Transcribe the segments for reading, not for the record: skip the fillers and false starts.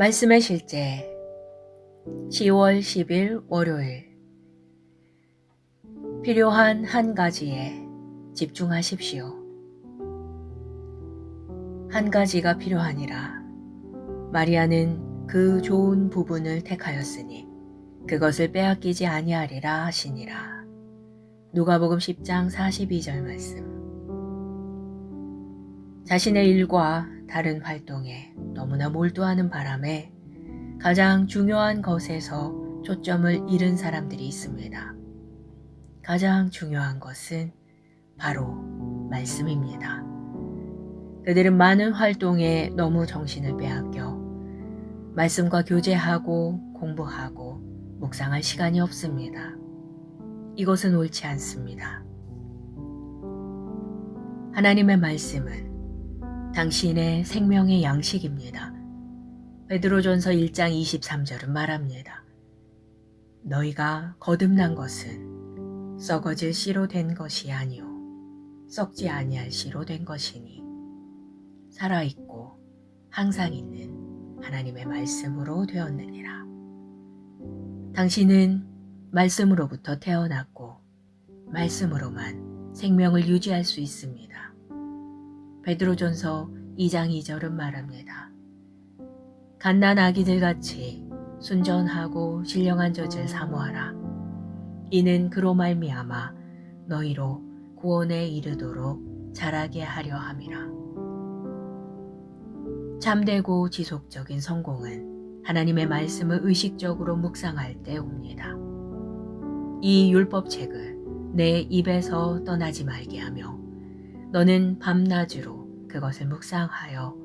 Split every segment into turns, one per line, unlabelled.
말씀의 실제 10월 10일 월요일 필요한 한 가지에 집중하십시오. 한 가지가 필요하니라. 마리아는 그 좋은 부분을 택하였으니 그것을 빼앗기지 아니하리라 하시니라. 누가복음 10장 42절 말씀. 자신의 일과 다른 활동에 너무나 몰두하는 바람에 가장 중요한 것에서 초점을 잃은 사람들이 있습니다. 가장 중요한 것은 바로 말씀입니다. 그들은 많은 활동에 너무 정신을 빼앗겨 말씀과 교제하고 공부하고 묵상할 시간이 없습니다. 이것은 옳지 않습니다. 하나님의 말씀은 당신의 생명의 양식입니다. 베드로전서 1장 23절은 말합니다. 너희가 거듭난 것은 썩어질 씨로 된 것이 아니요 썩지 아니할 씨로 된 것이니 살아있고 항상 있는 하나님의 말씀으로 되었느니라. 당신은 말씀으로부터 태어났고 말씀으로만 생명을 유지할 수 있습니다. 베드로전서 2장 2절은 말합니다. 갓난 아기들같이 순전하고 신령한 젖을 사모하라. 이는 그로 말미암아 너희로 구원에 이르도록 자라게 하려 함이라. 참되고 지속적인 성공은 하나님의 말씀을 의식적으로 묵상할 때 옵니다. 이 율법책을 내 입에서 떠나지 말게 하며 너는 밤낮으로 그것을 묵상하여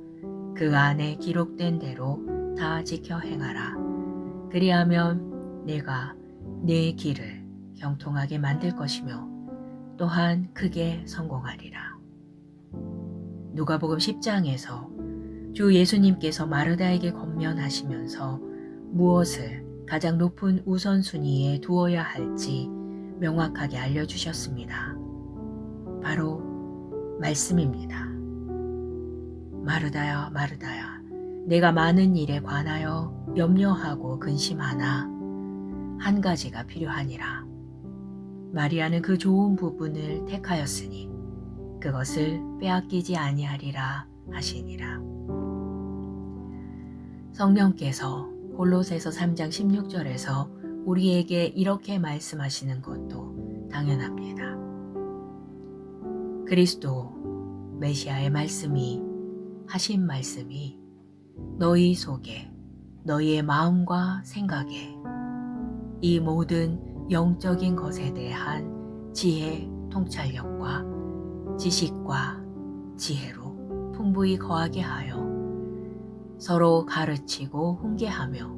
그 안에 기록된 대로 다 지켜 행하라. 그리하면 내가 네 길을 형통하게 만들 것이며 또한 크게 성공하리라. 누가복음 10장에서 주 예수님께서 마르다에게 권면하시면서 무엇을 가장 높은 우선순위에 두어야 할지 명확하게 알려주셨습니다. 바로 말씀입니다. 마르다야, 마르다야, 내가 많은 일에 관하여 염려하고 근심하나 한 가지가 필요하니라. 마리아는 그 좋은 부분을 택하였으니 그것을 빼앗기지 아니하리라 하시니라. 성령께서 골로새서 3장 16절에서 우리에게 이렇게 말씀하시는 것도 당연합니다. 그리스도 메시아의 말씀이 하신 말씀이 너희 속에 너희의 마음과 생각에 이 모든 영적인 것에 대한 지혜, 통찰력과 지식과 지혜로 풍부히 거하게 하여 서로 가르치고 훈계하며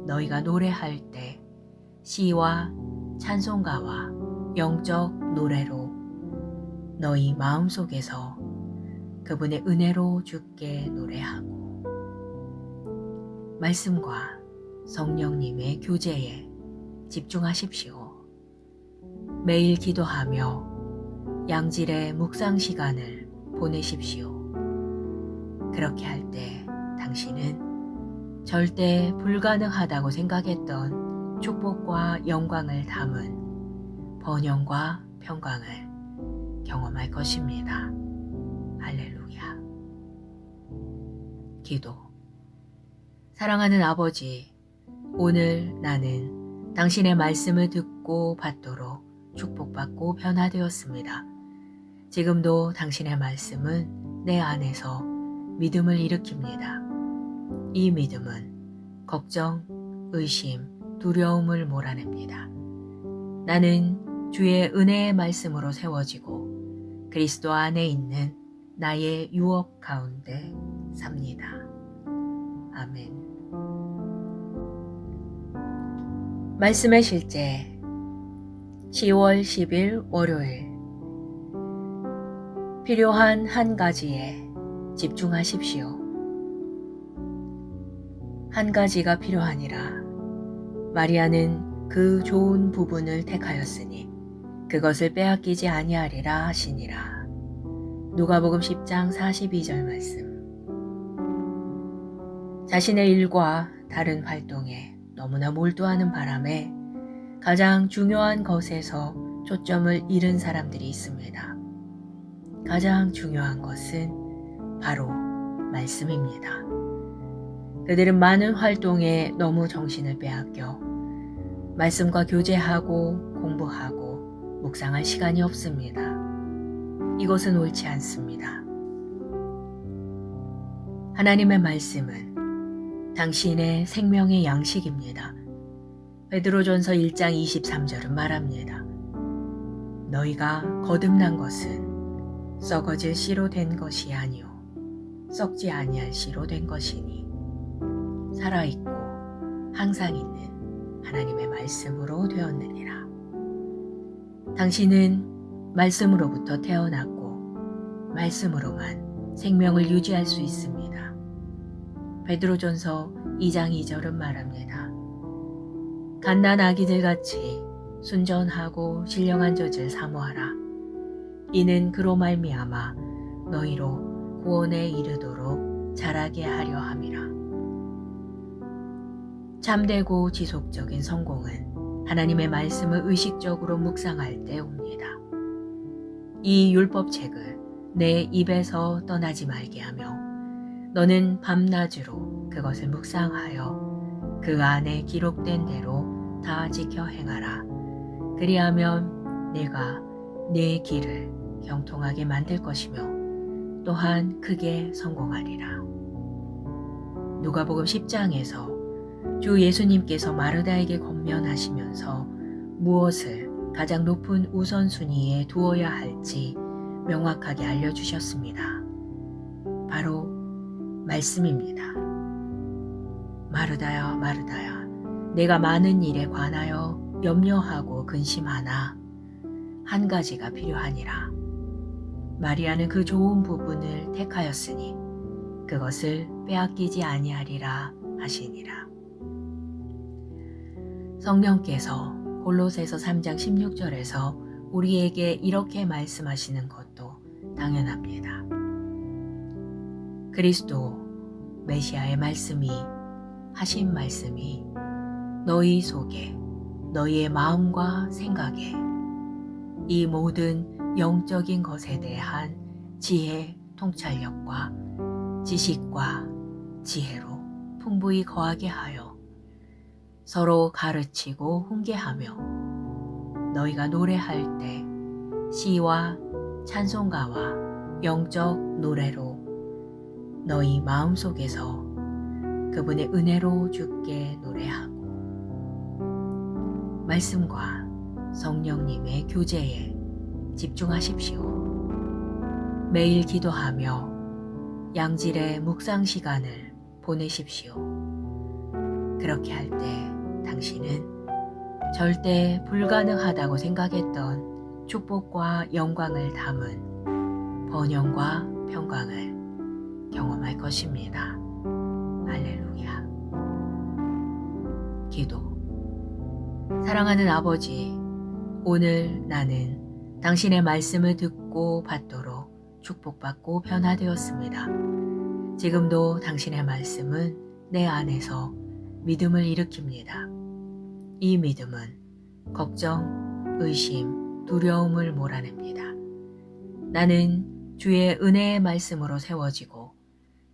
너희가 노래할 때 시와 찬송가와 영적 노래로 너희 마음속에서 그분의 은혜로 주께 노래하고 말씀과 성령님의 교제에 집중하십시오. 매일 기도하며 양질의 묵상 시간을 보내십시오. 그렇게 할 때 당신은 절대 불가능하다고 생각했던 축복과 영광을 담은 번영과 평강을 경험할 것입니다. 할렐루야. 기도. 사랑하는 아버지, 오늘 나는 당신의 말씀을 듣고 받도록 축복받고 변화되었습니다. 지금도 당신의 말씀은 내 안에서 믿음을 일으킵니다. 이 믿음은 걱정, 의심, 두려움을 몰아냅니다. 나는 주의 은혜의 말씀으로 세워지고 그리스도 안에 있는 나의 유업 가운데 삽니다. 아멘. 말씀의 실제 10월 10일 월요일 필요한 한 가지에 집중하십시오. 한 가지가 필요하니라. 마리아는 그 좋은 부분을 택하였으니 그것을 빼앗기지 아니하리라 하시니라. 누가복음 10장 42절 말씀. 자신의 일과 다른 활동에 너무나 몰두하는 바람에 가장 중요한 것에서 초점을 잃은 사람들이 있습니다. 가장 중요한 것은 바로 말씀입니다. 그들은 많은 활동에 너무 정신을 빼앗겨 말씀과 교제하고 공부하고 묵상할 시간이 없습니다. 이것은 옳지 않습니다. 하나님의 말씀은 당신의 생명의 양식입니다. 베드로전서 1장 23절은 말합니다. 너희가 거듭난 것은 썩어질 씨로 된 것이 아니요 썩지 아니할 씨로 된 것이니 살아있고 항상 있는 하나님의 말씀으로 되었느니라. 당신은 말씀으로부터 태어났고 말씀으로만 생명을 유지할 수 있습니다. 베드로전서 2장 2절은 말합니다. 갓난 아기들같이 순전하고 신령한 젖을 사모하라. 이는 그로 말미암아 너희로 구원에 이르도록 자라게 하려 함이라. 참되고 지속적인 성공은 하나님의 말씀을 의식적으로 묵상할 때 옵니다. 이 율법책을 내 입에서 떠나지 말게 하며 너는 밤낮으로 그것을 묵상하여 그 안에 기록된 대로 다 지켜 행하라. 그리하면 내가 네 길을 형통하게 만들 것이며 또한 크게 성공하리라. 누가복음 10장에서 주 예수님께서 마르다에게 권면하시면서 무엇을 가장 높은 우선순위에 두어야 할지 명확하게 알려주셨습니다. 바로 말씀입니다. 마르다야 마르다야 내가 많은 일에 관하여 염려하고 근심하나 한 가지가 필요하니라. 마리아는 그 좋은 부분을 택하였으니 그것을 빼앗기지 아니하리라 하시니라. 성령께서 골로새서 3장 16절에서 우리에게 이렇게 말씀하시는 것도 당연합니다. 그리스도 메시아의 말씀이 하신 말씀이 너희 속에 너희의 마음과 생각에 이 모든 영적인 것에 대한 지혜, 통찰력과 지식과 지혜로 풍부히 거하게 하여 서로 가르치고 훈계하며 너희가 노래할 때 시와 찬송가와 영적 노래로 너희 마음속에서 그분의 은혜로 주께 노래하고 말씀과 성령님의 교제에 집중하십시오. 매일 기도하며 양질의 묵상 시간을 보내십시오. 그렇게 할 때 당신은 절대 불가능하다고 생각했던 축복과 영광을 담은 번영과 평강을 경험할 것입니다. 할렐루야. 기도. 사랑하는 아버지, 오늘 나는 당신의 말씀을 듣고 받도록 축복받고 변화되었습니다. 지금도 당신의 말씀은 내 안에서 믿음을 일으킵니다. 이 믿음은 걱정, 의심, 두려움을 몰아냅니다. 나는 주의 은혜의 말씀으로 세워지고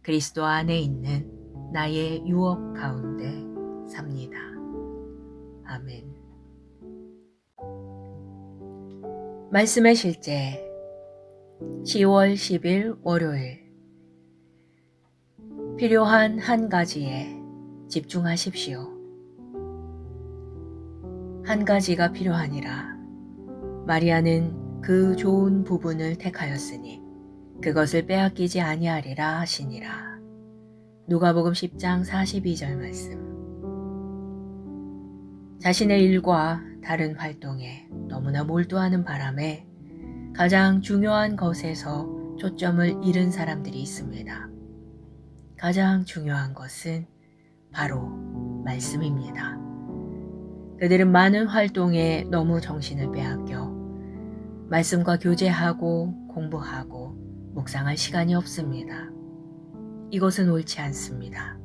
그리스도 안에 있는 나의 유업 가운데 삽니다. 아멘. 말씀의 실제 10월 10일 월요일. 필요한 한 가지에 집중하십시오. 한 가지가 필요하니라. 마리아는 그 좋은 부분을 택하였으니 그것을 빼앗기지 아니하리라 하시니라. 누가복음 10장 42절 말씀. 자신의 일과 다른 활동에 너무나 몰두하는 바람에 가장 중요한 것에서 초점을 잃은 사람들이 있습니다. 가장 중요한 것은 바로 말씀입니다. 그들은 많은 활동에 너무 정신을 빼앗겨 말씀과 교제하고 공부하고 묵상할 시간이 없습니다. 이것은 옳지 않습니다.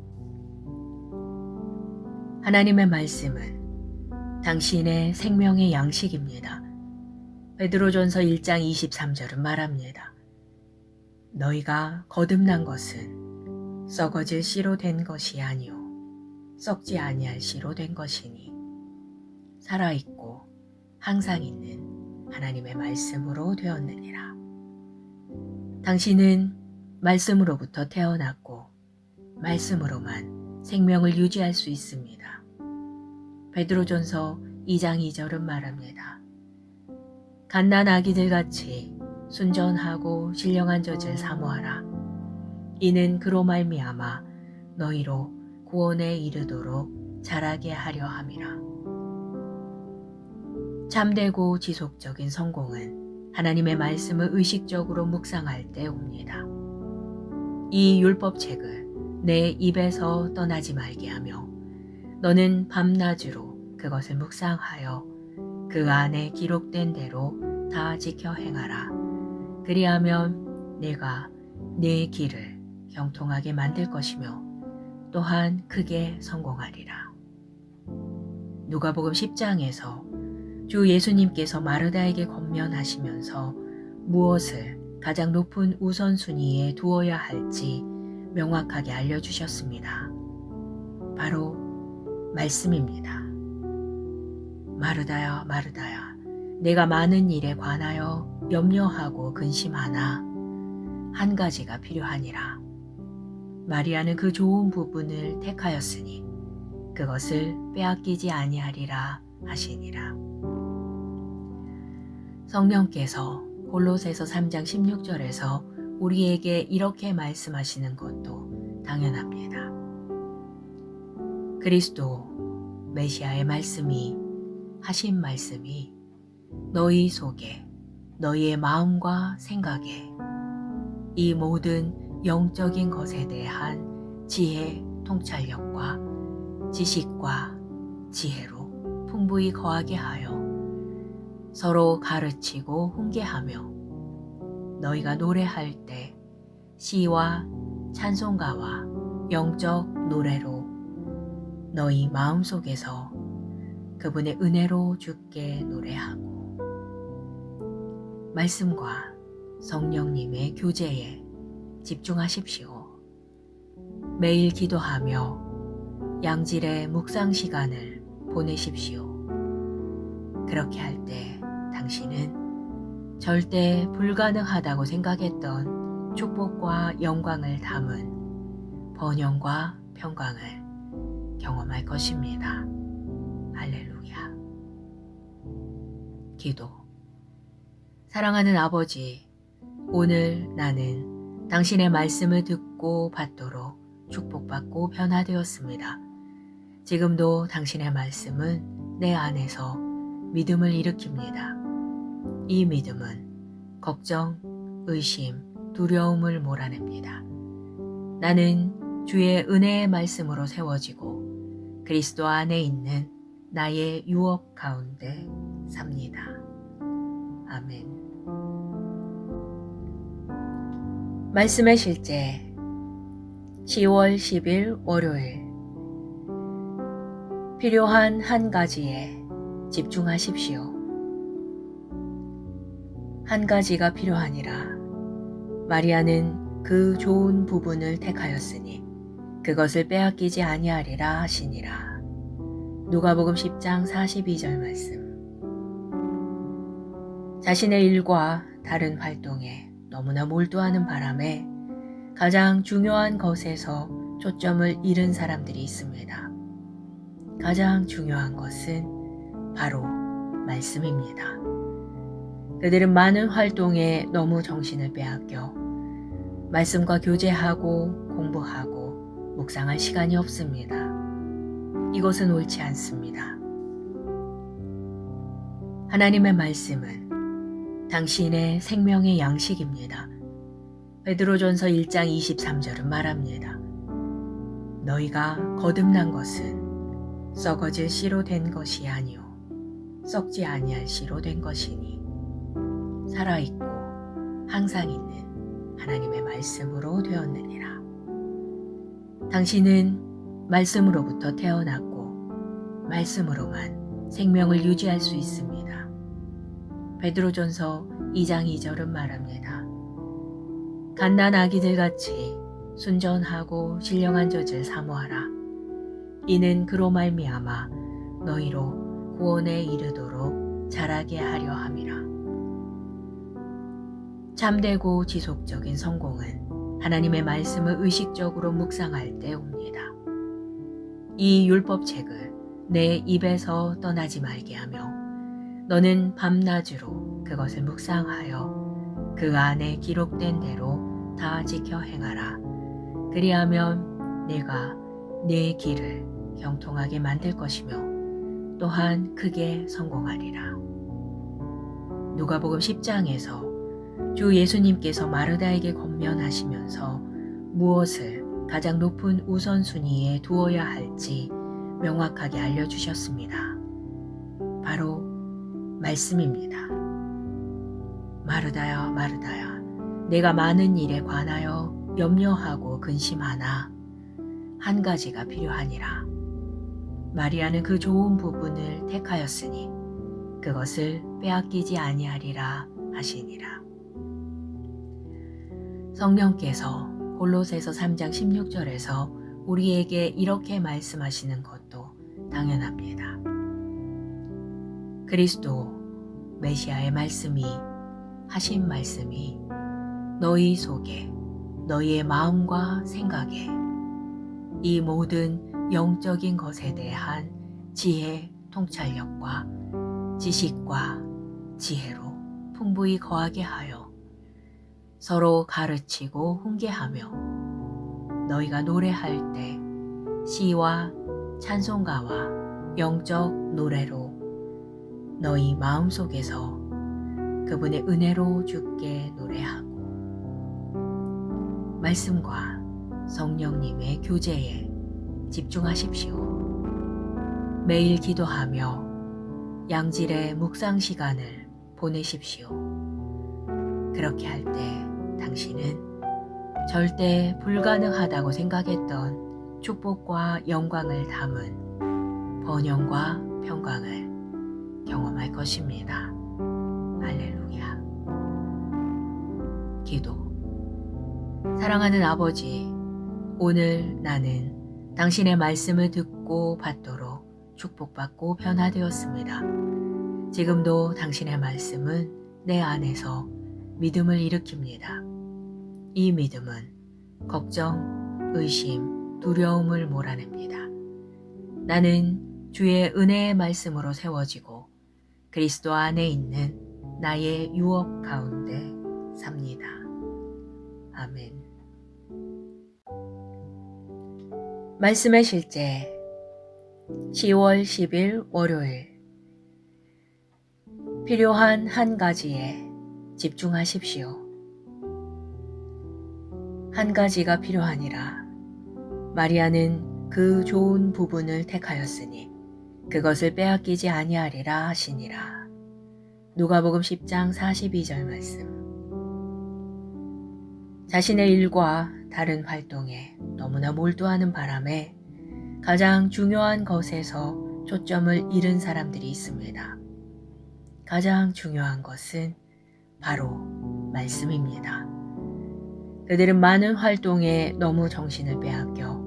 하나님의 말씀은 당신의 생명의 양식입니다. 베드로전서 1장 23절은 말합니다. 너희가 거듭난 것은 썩어질 씨로 된 것이 아니요 썩지 아니할 씨로 된 것이니 살아있고 항상 있는 하나님의 말씀으로 되었느니라. 당신은 말씀으로부터 태어났고 말씀으로만 생명을 유지할 수 있습니다. 베드로전서 2장 2절은 말합니다. 갓난 아기들같이 순전하고 신령한 젖을 사모하라. 이는 그로 말미암아 너희로 구원에 이르도록 자라게 하려 함이라. 참되고 지속적인 성공은 하나님의 말씀을 의식적으로 묵상할 때 옵니다. 이 율법책을 내 입에서 떠나지 말게 하며 너는 밤낮으로 그것을 묵상하여 그 안에 기록된 대로 다 지켜 행하라. 그리하면 내가 네 길을 형통하게 만들 것이며 또한 크게 성공하리라. 누가복음 10장에서 주 예수님께서 마르다에게 권면하시면서 무엇을 가장 높은 우선순위에 두어야 할지 명확하게 알려주셨습니다. 바로 말씀입니다. 마르다야, 마르다야, 내가 많은 일에 관하여 염려하고 근심하나 한 가지가 필요하니라. 마리아는 그 좋은 부분을 택하였으니 그것을 빼앗기지 아니하리라 하시니라. 성령께서 골로새서 3장 16절에서 우리에게 이렇게 말씀하시는 것도 당연합니다. 그리스도 메시아의 말씀이 하신 말씀이 너희 속에 너희의 마음과 생각에 이 모든 영적인 것에 대한 지혜, 통찰력과 지식과 지혜로 풍부히 거하게 하여 서로 가르치고 훈계하며 너희가 노래할 때 시와 찬송가와 영적 노래로 너희 마음속에서 그분의 은혜로 주께 노래하고 말씀과 성령님의 교제에 집중하십시오. 매일 기도하며 양질의 묵상 시간을 보내십시오. 그렇게 할 때 당신은 절대 불가능하다고 생각했던 축복과 영광을 담은 번영과 평강을 경험할 것입니다. 할렐루야. 기도. 사랑하는 아버지, 오늘 나는 당신의 말씀을 듣고 받도록 축복받고 변화되었습니다. 지금도 당신의 말씀은 내 안에서 믿음을 일으킵니다. 이 믿음은 걱정, 의심, 두려움을 몰아냅니다. 나는 주의 은혜의 말씀으로 세워지고 그리스도 안에 있는 나의 유업 가운데 삽니다. 아멘. 말씀의 실제 10월 10일 월요일. 필요한 한 가지에 집중하십시오. 한 가지가 필요하니라. 마리아는 그 좋은 부분을 택하였으니 그것을 빼앗기지 아니하리라 하시니라. 누가복음 10장 42절 말씀. 자신의 일과 다른 활동에 너무나 몰두하는 바람에 가장 중요한 것에서 초점을 잃은 사람들이 있습니다. 가장 중요한 것은 바로 말씀입니다. 그들은 많은 활동에 너무 정신을 빼앗겨 말씀과 교제하고 공부하고 묵상할 시간이 없습니다. 이것은 옳지 않습니다. 하나님의 말씀은 당신의 생명의 양식입니다. 베드로전서 1장 23절은 말합니다. 너희가 거듭난 것은 썩어질 씨로 된 것이 아니요 썩지 아니할 씨로 된 것이니 살아있고 항상 있는 하나님의 말씀으로 되었느니라. 당신은 말씀으로부터 태어났고 말씀으로만 생명을 유지할 수 있습니다. 베드로전서 2장 2절은 말합니다. 갓난 아기들같이 순전하고 신령한 젖을 사모하라. 이는 그로 말미암아 너희로 구원에 이르도록 자라게 하려 함이라. 참되고 지속적인 성공은 하나님의 말씀을 의식적으로 묵상할 때 옵니다. 이 율법책을 내 입에서 떠나지 말게 하며 너는 밤낮으로 그것을 묵상하여 그 안에 기록된 대로 다 지켜 행하라. 그리하면 내가 네 길을 형통하게 만들 것이며 또한 크게 성공하리라. 누가복음 10장에서 주 예수님께서 마르다에게 권면하시면서 무엇을 가장 높은 우선순위에 두어야 할지 명확하게 알려주셨습니다. 바로 말씀입니다. 마르다야, 마르다야, 내가 많은 일에 관하여 염려하고 근심하나 한 가지가 필요하니라. 마리아는 그 좋은 부분을 택하였으니 그것을 빼앗기지 아니하리라 하시니라. 성령께서 골로새서 3장 16절에서 우리에게 이렇게 말씀하시는 것도 당연합니다. 그리스도 메시아의 말씀이 하신 말씀이 너희 속에 너희의 마음과 생각에 이 모든 영적인 것에 대한 지혜, 통찰력과 지식과 지혜로 풍부히 거하게 하여 서로 가르치고 훈계하며 너희가 노래할 때 시와 찬송가와 영적 노래로 너희 마음속에서 그분의 은혜로 주께 노래하고 말씀과 성령님의 교제에 집중하십시오. 매일 기도하며 양질의 묵상 시간을 보내십시오. 그렇게 할 때 당신은 절대 불가능하다고 생각했던 축복과 영광을 담은 번영과 평강을 경험할 것입니다. 할렐루야. 기도. 사랑하는 아버지, 오늘 나는 당신의 말씀을 듣고 받도록 축복받고 변화되었습니다. 지금도 당신의 말씀은 내 안에서 믿음을 일으킵니다. 이 믿음은 걱정, 의심, 두려움을 몰아냅니다. 나는 주의 은혜의 말씀으로 세워지고 그리스도 안에 있는 나의 유업 가운데 삽니다. 아멘. 말씀의 실제 10월 10일 월요일. 필요한 한 가지에 집중하십시오. 한 가지가 필요하니라. 마리아는 그 좋은 부분을 택하였으니 그것을 빼앗기지 아니하리라 하시니라. 누가복음 10장 42절 말씀. 자신의 일과 다른 활동에 너무나 몰두하는 바람에 가장 중요한 것에서 초점을 잃은 사람들이 있습니다. 가장 중요한 것은 바로 말씀입니다. 그들은 많은 활동에 너무 정신을 빼앗겨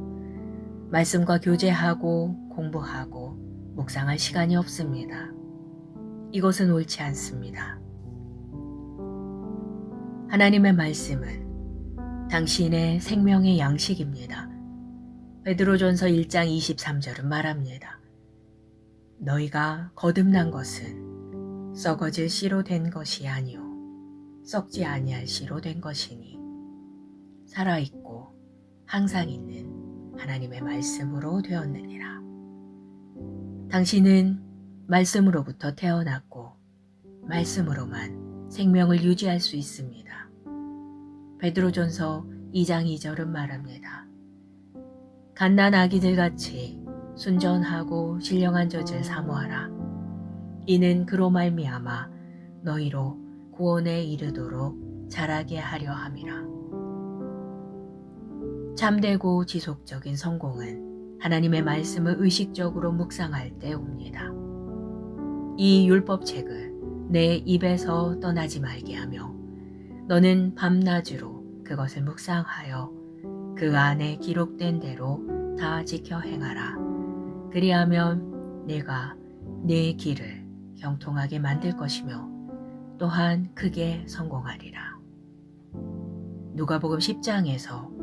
말씀과 교제하고 공부하고 묵상할 시간이 없습니다. 이것은 옳지 않습니다. 하나님의 말씀은 당신의 생명의 양식입니다. 베드로전서 1장 23절은 말합니다. 너희가 거듭난 것은 썩어질 씨로 된 것이 아니요 썩지 아니할 씨로 된 것이니 살아있고 항상 있는 하나님의 말씀으로 되었느니라. 당신은 말씀으로부터 태어났고 말씀으로만 생명을 유지할 수 있습니다. 베드로전서 2장 2절은 말합니다. 갓난 아기들같이 순전하고 신령한 젖을 사모하라. 이는 그로 말미암아 너희로 구원에 이르도록 자라게 하려 함이라. 참되고 지속적인 성공은 하나님의 말씀을 의식적으로 묵상할 때 옵니다. 이 율법책을 내 입에서 떠나지 말게 하며 너는 밤낮으로 그것을 묵상하여 그 안에 기록된 대로 다 지켜 행하라. 그리하면 내가 네 길을 형통하게 만들 것이며 또한 크게 성공하리라. 누가복음 10장에서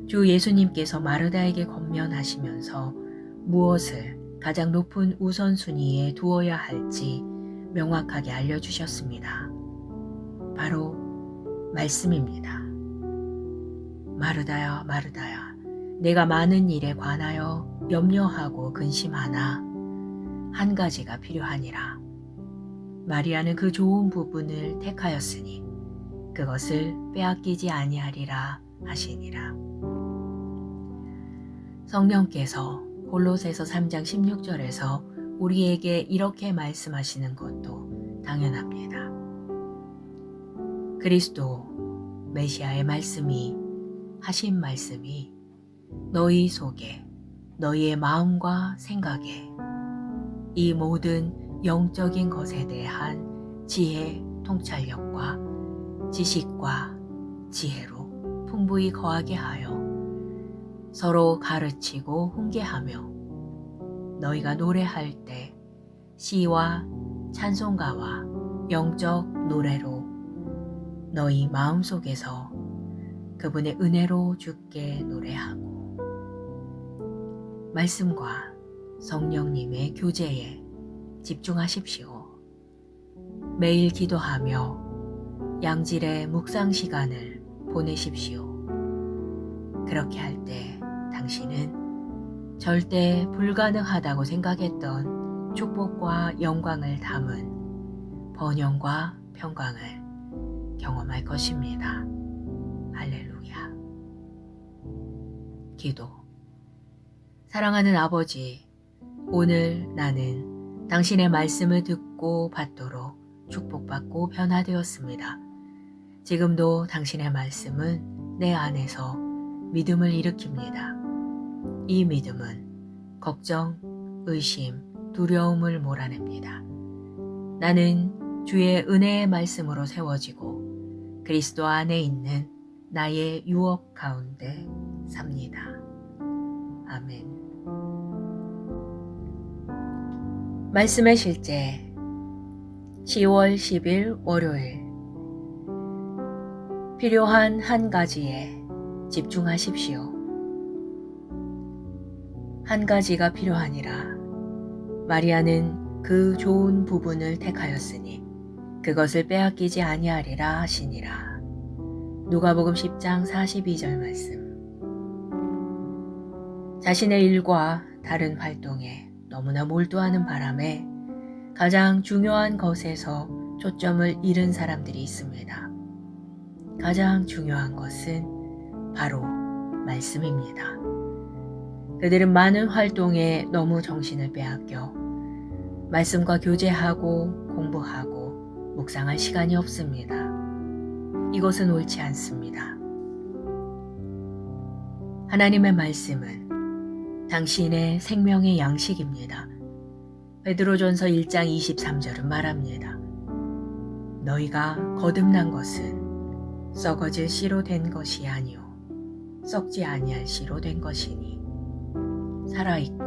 주 예수님께서 마르다에게 권면하시면서 무엇을 가장 높은 우선순위에 두어야 할지 명확하게 알려주셨습니다. 바로 말씀입니다. 마르다야, 마르다야, 내가 많은 일에 관하여 염려하고 근심하나 한 가지가 필요하니라. 마리아는 그 좋은 부분을 택하였으니 그것을 빼앗기지 아니하리라 하시니라. 성령께서 골로새서 3장 16절에서 우리에게 이렇게 말씀하시는 것도 당연합니다. 그리스도 메시아의 말씀이 하신 말씀이 너희 속에 너희의 마음과 생각에 이 모든 영적인 것에 대한 지혜, 통찰력과 지식과 지혜로 풍부히 거하게 하여 서로 가르치고 훈계하며 너희가 노래할 때 시와 찬송가와 영적 노래로 너희 마음속에서 그분의 은혜로 주께 노래하고 말씀과 성령님의 교제에 집중하십시오. 매일 기도하며 양질의 묵상 시간을 보내십시오. 그렇게 할 때 당신은 절대 불가능하다고 생각했던 축복과 영광을 담은 번영과 평강을 경험할 것입니다. 할렐루야. 기도. 사랑하는 아버지, 오늘 나는 당신의 말씀을 듣고 받도록 축복받고 변화되었습니다. 지금도 당신의 말씀은 내 안에서 믿음을 일으킵니다. 이 믿음은 걱정, 의심, 두려움을 몰아냅니다. 나는 주의 은혜의 말씀으로 세워지고 그리스도 안에 있는 나의 유업 가운데 삽니다. 아멘. 말씀의 실제 10월 10일 월요일. 필요한 한 가지에 집중하십시오. 한 가지가 필요하니라. 마리아는 그 좋은 부분을 택하였으니 그것을 빼앗기지 아니하리라 하시니라. 누가복음 10장 42절 말씀. 자신의 일과 다른 활동에 너무나 몰두하는 바람에 가장 중요한 것에서 초점을 잃은 사람들이 있습니다. 가장 중요한 것은 바로 말씀입니다. 그들은 많은 활동에 너무 정신을 빼앗겨 말씀과 교제하고 공부하고 묵상할 시간이 없습니다. 이것은 옳지 않습니다. 하나님의 말씀은 당신의 생명의 양식입니다. 베드로전서 1장 23절은 말합니다. 너희가 거듭난 것은 썩어질 씨로 된 것이 아니요 썩지 아니할 씨로 된 것이니 살아있고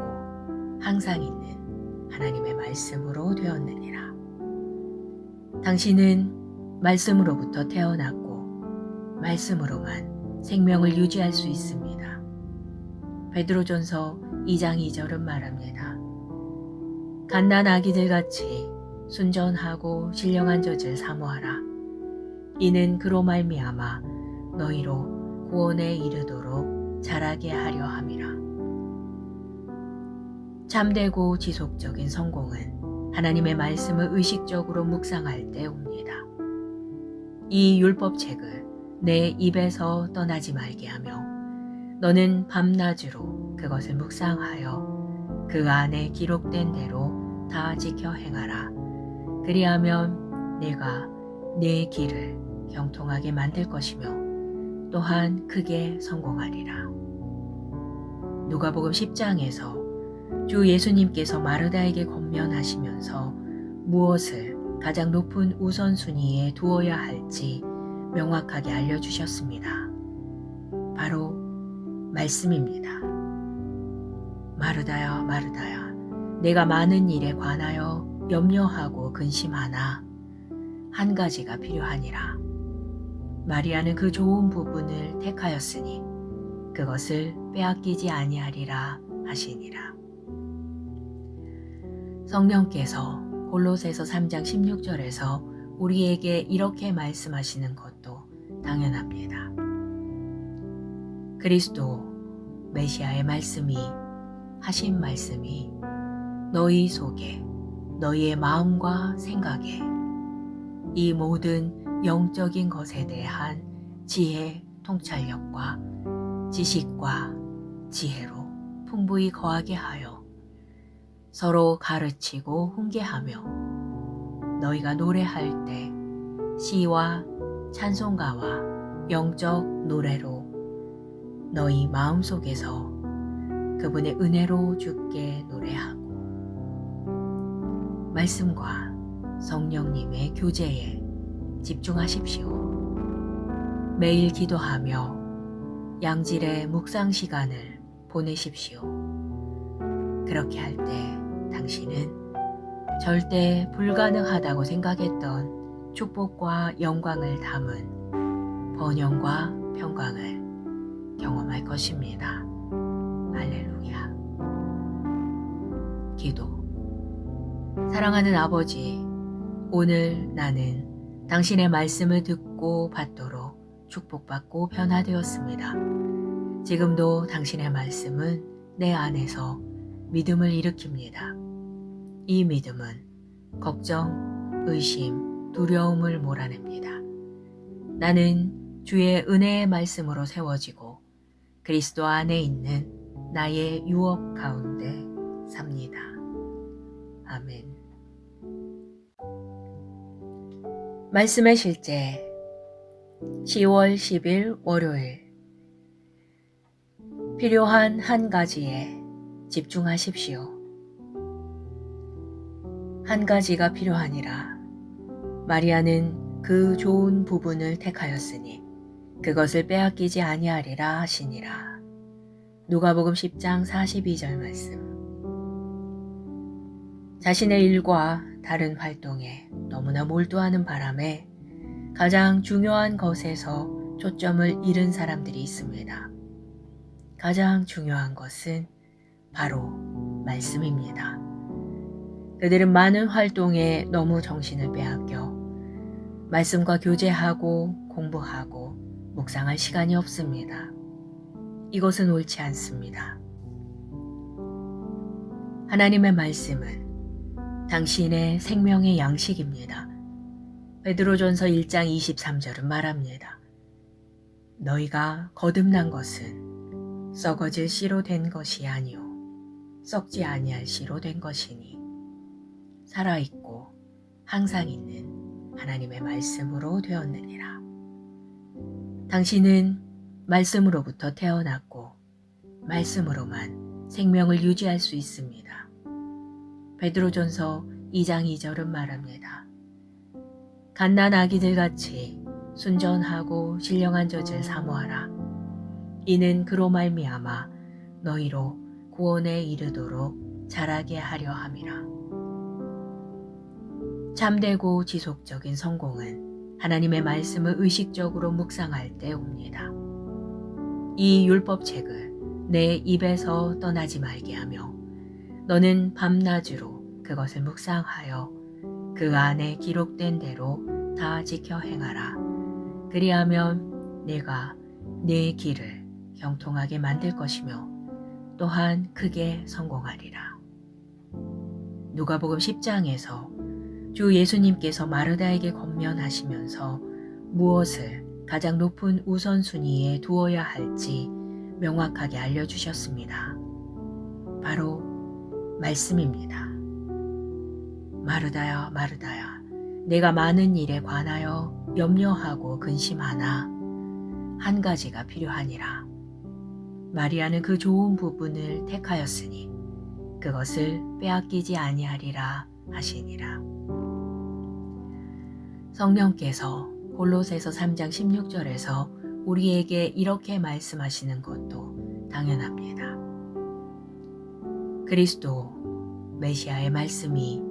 항상 있는 하나님의 말씀으로 되었느니라. 당신은 말씀으로부터 태어났고 말씀으로만 생명을 유지할 수 있습니다. 베드로전서 2장 2절은 말합니다. 갓난 아기들같이 순전하고 신령한 젖을 사모하라. 이는 그로 말미암아 너희로 구원에 이르도록 자라게 하려 함이라. 참되고 지속적인 성공은 하나님의 말씀을 의식적으로 묵상할 때 옵니다. 이 율법책을 내 입에서 떠나지 말게 하며 너는 밤낮으로 그것을 묵상하여 그 안에 기록된 대로 다 지켜 행하라. 그리하면 내가 네 길을 형통하게 만들 것이며 또한 크게 성공하리라. 누가복음 10장에서 주 예수님께서 마르다에게 권면하시면서 무엇을 가장 높은 우선순위에 두어야 할지 명확하게 알려주셨습니다. 바로 말씀입니다. 마르다야, 마르다야, 내가 많은 일에 관하여 염려하고 근심하나 한 가지가 필요하니라. 마리아는 그 좋은 부분을 택하였으니 그것을 빼앗기지 아니하리라 하시니라. 성령께서 골로새서 3장 16절에서 우리에게 이렇게 말씀하시는 것도 당연합니다. 그리스도 메시아의 말씀이 하신 말씀이 너희 속에 너희의 마음과 생각에 이 모든 영적인 것에 대한 지혜, 통찰력과 지식과 지혜로 풍부히 거하게 하여 서로 가르치고 훈계하며 너희가 노래할 때 시와 찬송가와 영적 노래로 너희 마음속에서 그분의 은혜로 주께 노래하고 말씀과 성령님의 교제에 집중하십시오. 매일 기도하며 양질의 묵상 시간을 보내십시오. 그렇게 할 때 당신은 절대 불가능하다고 생각했던 축복과 영광을 담은 번영과 평강을 경험할 것입니다. 할렐루야. 기도. 사랑하는 아버지, 오늘 나는 당신의 말씀을 듣고 받도록 축복받고 변화되었습니다. 지금도 당신의 말씀은 내 안에서 믿음을 일으킵니다. 이 믿음은 걱정, 의심, 두려움을 몰아냅니다. 나는 주의 은혜의 말씀으로 세워지고 그리스도 안에 있는 나의 유업 가운데 삽니다. 아멘. 말씀의 실제 10월 10일 월요일. 필요한 한 가지에 집중하십시오. 한 가지가 필요하니라. 마리아는 그 좋은 부분을 택하였으니 그것을 빼앗기지 아니하리라 하시니라. 누가복음 10장 42절 말씀. 자신의 일과 다른 활동에 너무나 몰두하는 바람에 가장 중요한 것에서 초점을 잃은 사람들이 있습니다. 가장 중요한 것은 바로 말씀입니다. 그들은 많은 활동에 너무 정신을 빼앗겨 말씀과 교제하고 공부하고 묵상할 시간이 없습니다. 이것은 옳지 않습니다. 하나님의 말씀은 당신의 생명의 양식입니다. 베드로전서 1장 23절은 말합니다. 너희가 거듭난 것은 썩어질 씨로 된 것이 아니오 썩지 아니할 씨로 된 것이니 살아있고 항상 있는 하나님의 말씀으로 되었느니라. 당신은 말씀으로부터 태어났고 말씀으로만 생명을 유지할 수 있습니다. 베드로전서 2장 2절은 말합니다. 갓난 아기들같이 순전하고 신령한 젖을 사모하라. 이는 그로 말미암아 너희로 구원에 이르도록 자라게 하려 함이라. 참되고 지속적인 성공은 하나님의 말씀을 의식적으로 묵상할 때 옵니다. 이 율법책을 내 입에서 떠나지 말게 하며 너는 밤낮으로 그것을 묵상하여 그 안에 기록된 대로 다 지켜 행하라. 그리하면 내가 네 길을 형통하게 만들 것이며 또한 크게 성공하리라. 누가복음 10장에서 주 예수님께서 마르다에게 권면하시면서 무엇을 가장 높은 우선순위에 두어야 할지 명확하게 알려주셨습니다. 바로 말씀입니다. 마르다야, 마르다야, 내가 많은 일에 관하여 염려하고 근심하나 한 가지가 필요하니라. 마리아는 그 좋은 부분을 택하였으니 그것을 빼앗기지 아니하리라 하시니라. 성령께서 골로새서 3장 16절에서 우리에게 이렇게 말씀하시는 것도 당연합니다. 그리스도 메시아의 말씀이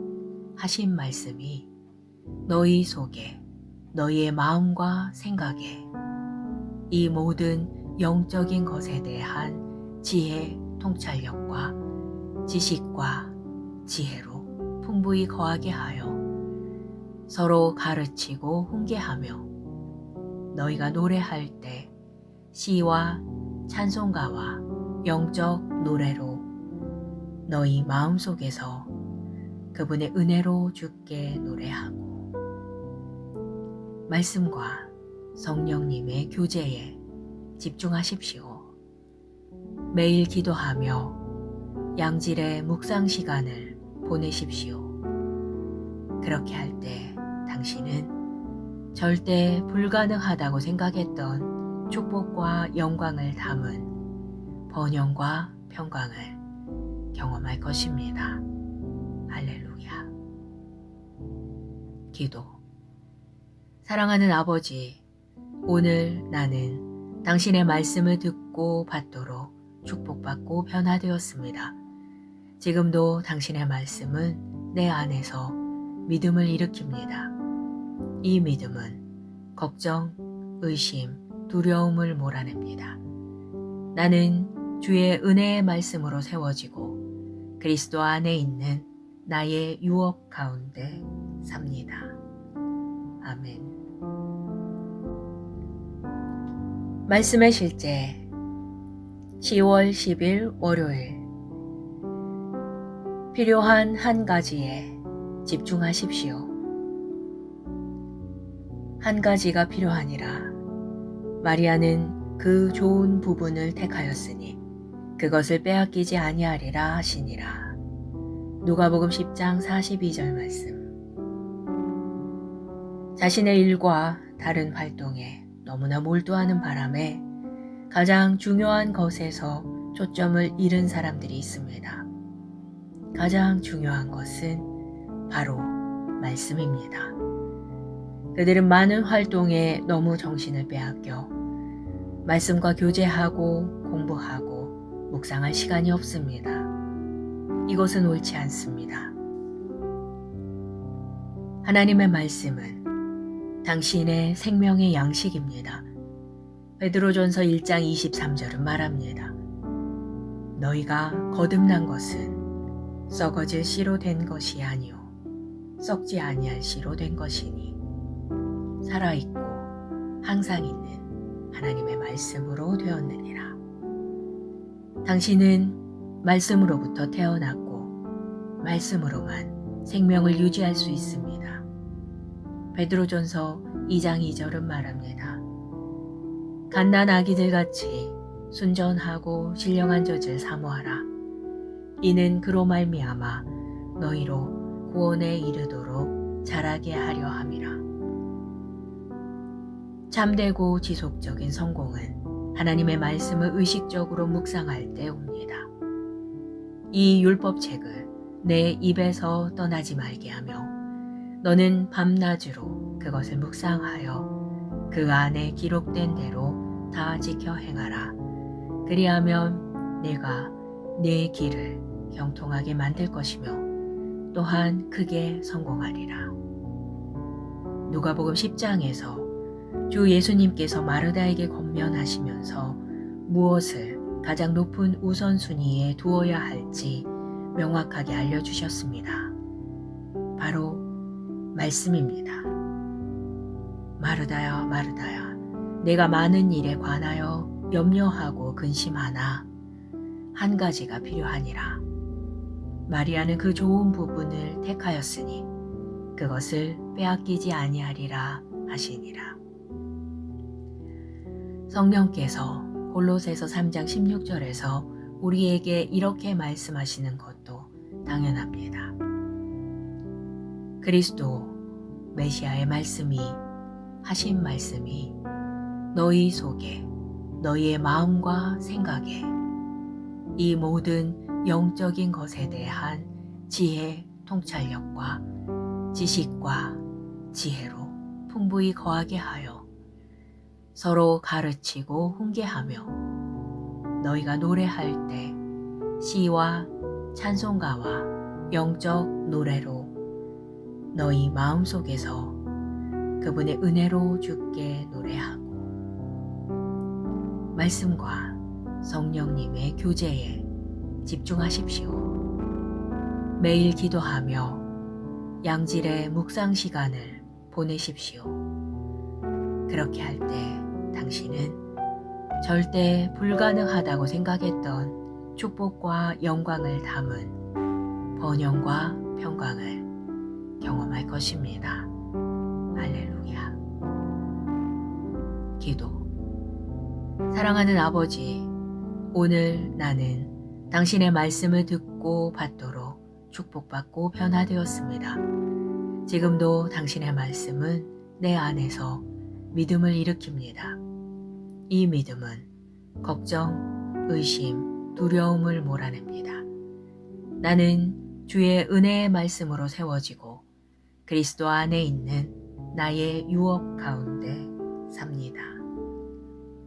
하신 말씀이 너희 속에 너희의 마음과 생각에 이 모든 영적인 것에 대한 지혜, 통찰력과 지식과 지혜로 풍부히 거하게 하여 서로 가르치고 훈계하며 너희가 노래할 때 시와 찬송가와 영적 노래로 너희 마음속에서 그분의 은혜로 주께 노래하고 말씀과 성령님의 교제에 집중하십시오. 매일 기도하며 양질의 묵상 시간을 보내십시오. 그렇게 할 때 당신은 절대 불가능하다고 생각했던 축복과 영광을 담은 번영과 평강을 경험할 것입니다. 할렐루야. 기도. 사랑하는 아버지, 오늘 나는 당신의 말씀을 듣고 받도록 축복받고 변화되었습니다. 지금도 당신의 말씀은 내 안에서 믿음을 일으킵니다. 이 믿음은 걱정, 의심, 두려움을 몰아냅니다. 나는 주의 은혜의 말씀으로 세워지고 그리스도 안에 있는 나의 유업 가운데 삽니다. 아멘. 말씀의 실제 10월 10일 월요일. 필요한 한 가지에 집중하십시오. 한 가지가 필요하니라. 마리아는 그 좋은 부분을 택하였으니 그것을 빼앗기지 아니하리라 하시니라. 누가복음 10장 42절 말씀. 자신의 일과 다른 활동에 너무나 몰두하는 바람에 가장 중요한 것에서 초점을 잃은 사람들이 있습니다. 가장 중요한 것은 바로 말씀입니다. 그들은 많은 활동에 너무 정신을 빼앗겨 말씀과 교제하고 공부하고 묵상할 시간이 없습니다. 이것은 옳지 않습니다. 하나님의 말씀은 당신의 생명의 양식입니다. 베드로전서 1장 23절은 말합니다. 너희가 거듭난 것은 썩어질 씨로 된 것이 아니요 썩지 아니할 씨로 된 것이니 살아있고 항상 있는 하나님의 말씀으로 되었느니라. 당신은 말씀으로부터 태어났고 말씀으로만 생명을 유지할 수 있습니다. 베드로전서 2장 2절은 말합니다. 갓난 아기들같이 순전하고 신령한 젖을 사모하라. 이는 그로 말미암아 너희로 구원에 이르도록 자라게 하려 함이라. 참되고 지속적인 성공은 하나님의 말씀을 의식적으로 묵상할 때 옵니다. 이 율법책을 내 입에서 떠나지 말게 하며 너는 밤낮으로 그것을 묵상하여 그 안에 기록된 대로 다 지켜 행하라. 그리하면 내가 네 길을 형통하게 만들 것이며 또한 크게 성공하리라. 누가복음 10장에서 주 예수님께서 마르다에게 권면하시면서 무엇을 가장 높은 우선순위에 두어야 할지 명확하게 알려주셨습니다. 바로 말씀입니다. 마르다야, 마르다야, 내가 많은 일에 관하여 염려하고 근심하나 한 가지가 필요하니라. 마리아는 그 좋은 부분을 택하였으니 그것을 빼앗기지 아니하리라 하시니라. 성령께서 골로새서 3장 16절에서 우리에게 이렇게 말씀하시는 것도 당연합니다. 그리스도 메시아의 말씀이 하신 말씀이 너희 속에 너희의 마음과 생각에 이 모든 영적인 것에 대한 지혜, 통찰력과 지식과 지혜로 풍부히 거하게 하여 서로 가르치고 훈계하며 너희가 노래할 때 시와 찬송가와 영적 노래로 너희 마음속에서 그분의 은혜로 주께 노래하고 말씀과 성령님의 교제에 집중하십시오. 매일 기도하며 양질의 묵상 시간을 보내십시오. 그렇게 할 때 당신은 절대 불가능하다고 생각했던 축복과 영광을 담은 번영과 평강을 경험할 것입니다. 할렐루야. 기도. 사랑하는 아버지, 오늘 나는 당신의 말씀을 듣고 받도록 축복받고 변화되었습니다. 지금도 당신의 말씀은 내 안에서 믿음을 일으킵니다. 이 믿음은 걱정, 의심, 두려움을 몰아냅니다. 나는 주의 은혜의 말씀으로 세워지고 그리스도 안에 있는 나의 유업 가운데 삽니다.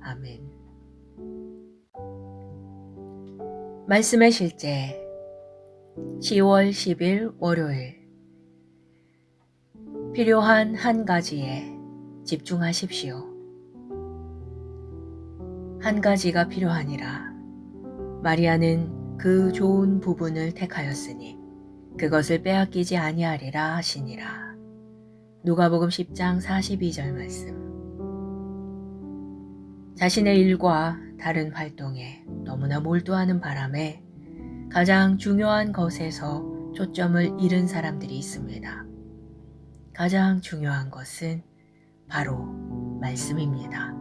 아멘. 말씀의 실제 10월 10일 월요일. 필요한 한 가지에 집중하십시오. 한 가지가 필요하니라. 마리아는 그 좋은 부분을 택하였으니 그것을 빼앗기지 아니하리라 하시니라. 누가복음 10장 42절 말씀. 자신의 일과 다른 활동에 너무나 몰두하는 바람에 가장 중요한 것에서 초점을 잃은 사람들이 있습니다. 가장 중요한 것은 바로 말씀입니다.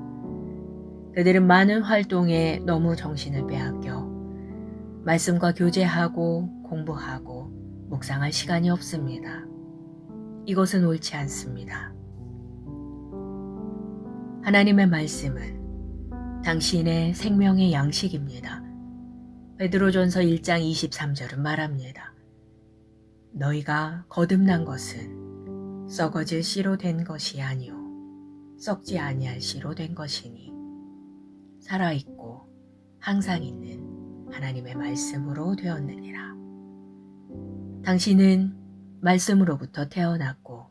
그들은 많은 활동에 너무 정신을 빼앗겨 말씀과 교제하고 공부하고 묵상할 시간이 없습니다. 이것은 옳지 않습니다. 하나님의 말씀은 당신의 생명의 양식입니다. 베드로전서 1장 23절은 말합니다. 너희가 거듭난 것은 썩어질 씨로 된 것이 아니요 썩지 아니할 씨로 된 것이니 살아있고 항상 있는 하나님의 말씀으로 되었느니라. 당신은 말씀으로부터 태어났고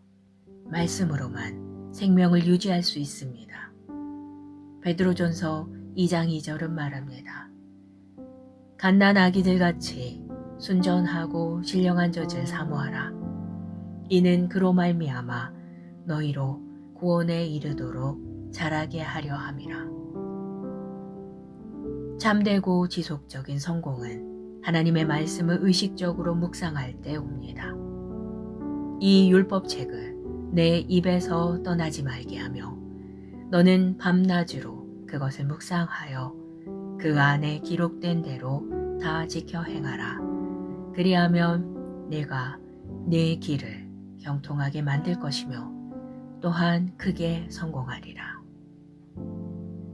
말씀으로만 생명을 유지할 수 있습니다. 베드로전서 2장 2절은 말합니다. 갓난 아기들같이 순전하고 신령한 젖을 사모하라. 이는 그로 말미암아 너희로 구원에 이르도록 자라게 하려 함이라. 참되고 지속적인 성공은 하나님의 말씀을 의식적으로 묵상할 때 옵니다. 이 율법책을 내 입에서 떠나지 말게 하며 너는 밤낮으로 그것을 묵상하여 그 안에 기록된 대로 다 지켜 행하라. 그리하면 내가 네 길을 형통하게 만들 것이며 또한 크게 성공하리라.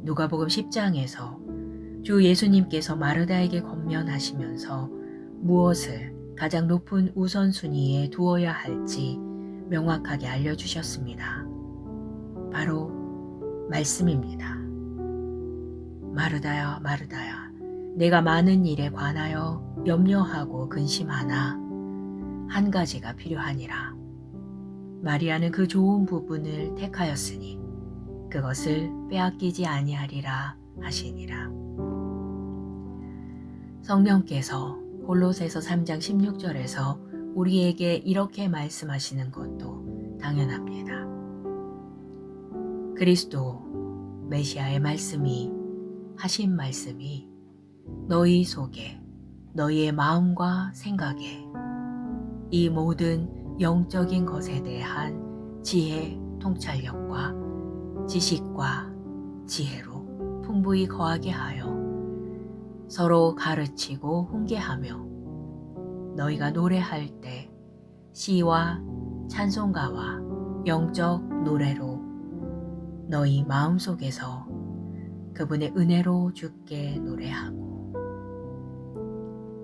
누가복음 10장에서 주 예수님께서 마르다에게 권면하시면서 무엇을 가장 높은 우선순위에 두어야 할지 명확하게 알려주셨습니다. 바로 말씀입니다. 마르다야, 마르다야, 내가 많은 일에 관하여 염려하고 근심하나 한 가지가 필요하니라. 마리아는 그 좋은 부분을 택하였으니 그것을 빼앗기지 아니하리라 하시니라. 성령께서 골로새서 3장 16절에서 우리에게 이렇게 말씀하시는 것도 당연합니다. 그리스도 메시아의 말씀이 하신 말씀이 너희 속에 너희의 마음과 생각에 이 모든 영적인 것에 대한 지혜, 통찰력과 지식과 지혜로 풍부히 거하게 하여 서로 가르치고 훈계하며 너희가 노래할 때 시와 찬송가와 영적 노래로 너희 마음속에서 그분의 은혜로 주께 노래하고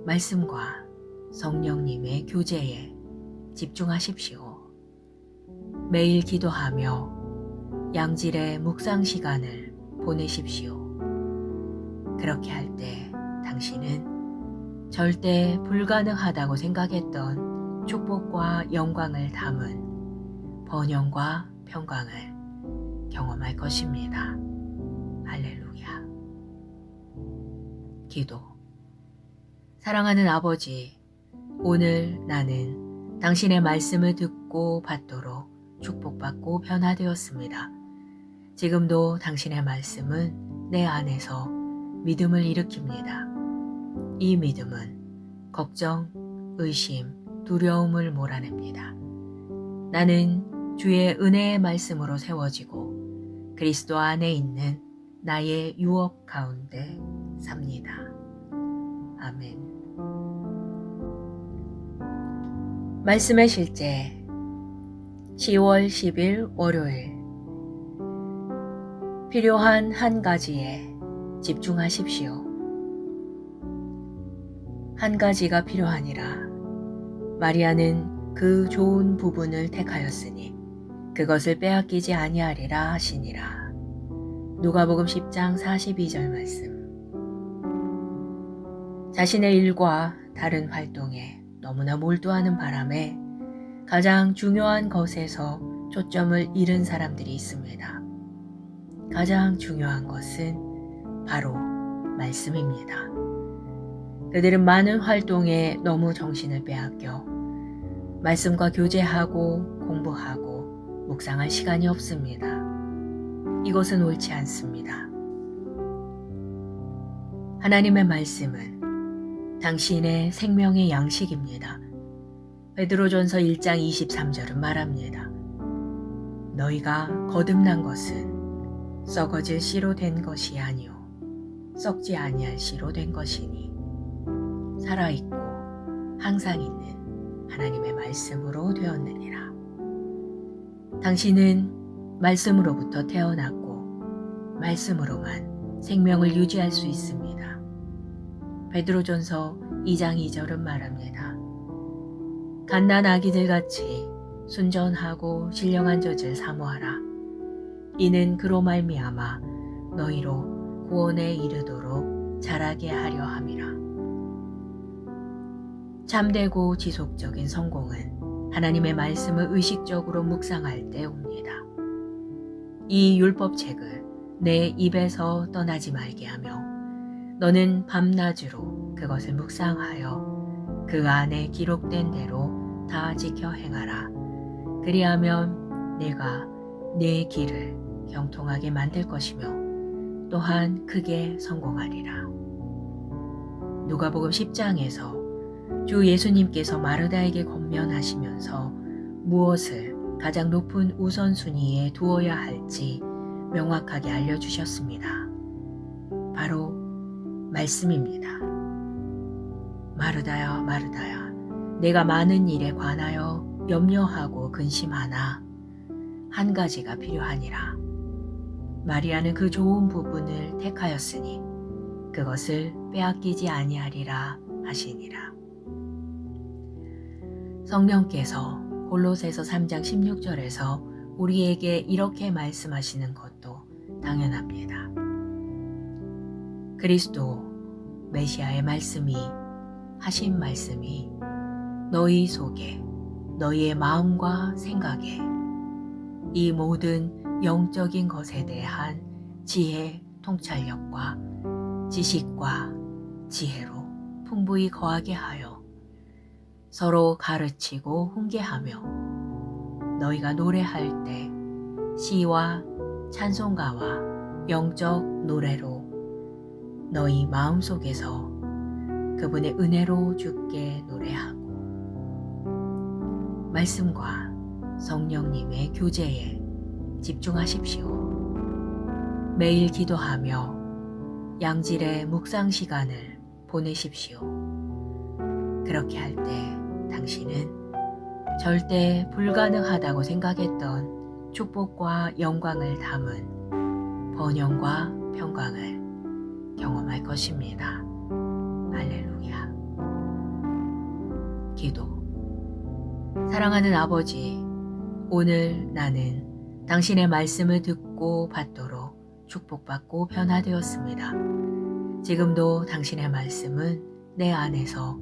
말씀과 성령님의 교제에 집중하십시오. 매일 기도하며 양질의 묵상 시간을 보내십시오. 그렇게 할 때 당신은 절대 불가능하다고 생각했던 축복과 영광을 담은 번영과 평강을 경험할 것입니다. 할렐루야. 기도. 사랑하는 아버지, 오늘 나는 당신의 말씀을 듣고 받도록 축복받고 변화되었습니다. 지금도 당신의 말씀은 내 안에서 믿음을 일으킵니다. 이 믿음은 걱정, 의심, 두려움을 몰아냅니다. 나는 주의 은혜의 말씀으로 세워지고 그리스도 안에 있는 나의 유업 가운데 삽니다. 아멘. 말씀의 실제 10월 10일 월요일. 필요한 한 가지에 집중하십시오. 한 가지가 필요하니라. 마리아는 그 좋은 부분을 택하였으니 그것을 빼앗기지 아니하리라 하시니라. 누가복음 10장 42절 말씀. 자신의 일과 다른 활동에 너무나 몰두하는 바람에 가장 중요한 것에서 초점을 잃은 사람들이 있습니다. 가장 중요한 것은 바로 말씀입니다. 그들은 많은 활동에 너무 정신을 빼앗겨 말씀과 교제하고 공부하고 묵상할 시간이 없습니다. 이것은 옳지 않습니다. 하나님의 말씀은 당신의 생명의 양식입니다. 베드로전서 1장 23절은 말합니다. 너희가 거듭난 것은 썩어질 씨로 된 것이 아니요 썩지 아니할 씨로 된 것이니 살아있고 항상 있는 하나님의 말씀으로 되었느니라. 당신은 말씀으로부터 태어났고 말씀으로만 생명을 유지할 수 있습니다. 베드로전서 2장 2절은 말합니다. 갓난 아기들같이 순전하고 신령한 젖을 사모하라. 이는 그로 말미암아 너희로 구원에 이르도록 자라게 하려 함이라. 참되고 지속적인 성공은 하나님의 말씀을 의식적으로 묵상할 때 옵니다. 이 율법책을 내 입에서 떠나지 말게 하며 너는 밤낮으로 그것을 묵상하여 그 안에 기록된 대로 다 지켜 행하라. 그리하면 내가 네 길을 형통하게 만들 것이며 또한 크게 성공하리라. 누가복음 10장에서 주 예수님께서 마르다에게 권면하시면서 무엇을 가장 높은 우선순위에 두어야 할지 명확하게 알려주셨습니다. 바로 말씀입니다. 마르다야, 마르다야, 내가 많은 일에 관하여 염려하고 근심하나 한 가지가 필요하니라. 마리아는 그 좋은 부분을 택하였으니 그것을 빼앗기지 아니하리라 하시니라. 성령께서 골로새서 3장 16절에서 우리에게 이렇게 말씀하시는 것도 당연합니다. 그리스도 메시아의 말씀이 하신 말씀이 너희 속에 너희의 마음과 생각에 이 모든 영적인 것에 대한 지혜, 통찰력과 지식과 지혜로 풍부히 거하게 하여 서로 가르치고 훈계하며 너희가 노래할 때 시와 찬송가와 영적 노래로 너희 마음속에서 그분의 은혜로 주께 노래하고 말씀과 성령님의 교제에 집중하십시오. 매일 기도하며 양질의 묵상 시간을 보내십시오. 그렇게 할 때 당신은 절대 불가능하다고 생각했던 축복과 영광을 담은 번영과 평강을 경험할 것입니다. 할렐루야. 기도. 사랑하는 아버지, 오늘 나는 당신의 말씀을 듣고 받도록 축복받고 변화되었습니다. 지금도 당신의 말씀은 내 안에서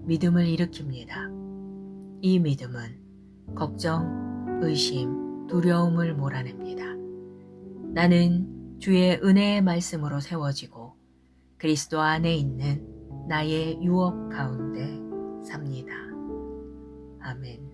믿음을 일으킵니다. 이 믿음은 걱정, 의심, 두려움을 몰아냅니다. 나는 주의 은혜의 말씀으로 세워지고 그리스도 안에 있는 나의 유업 가운데 삽니다. 아멘.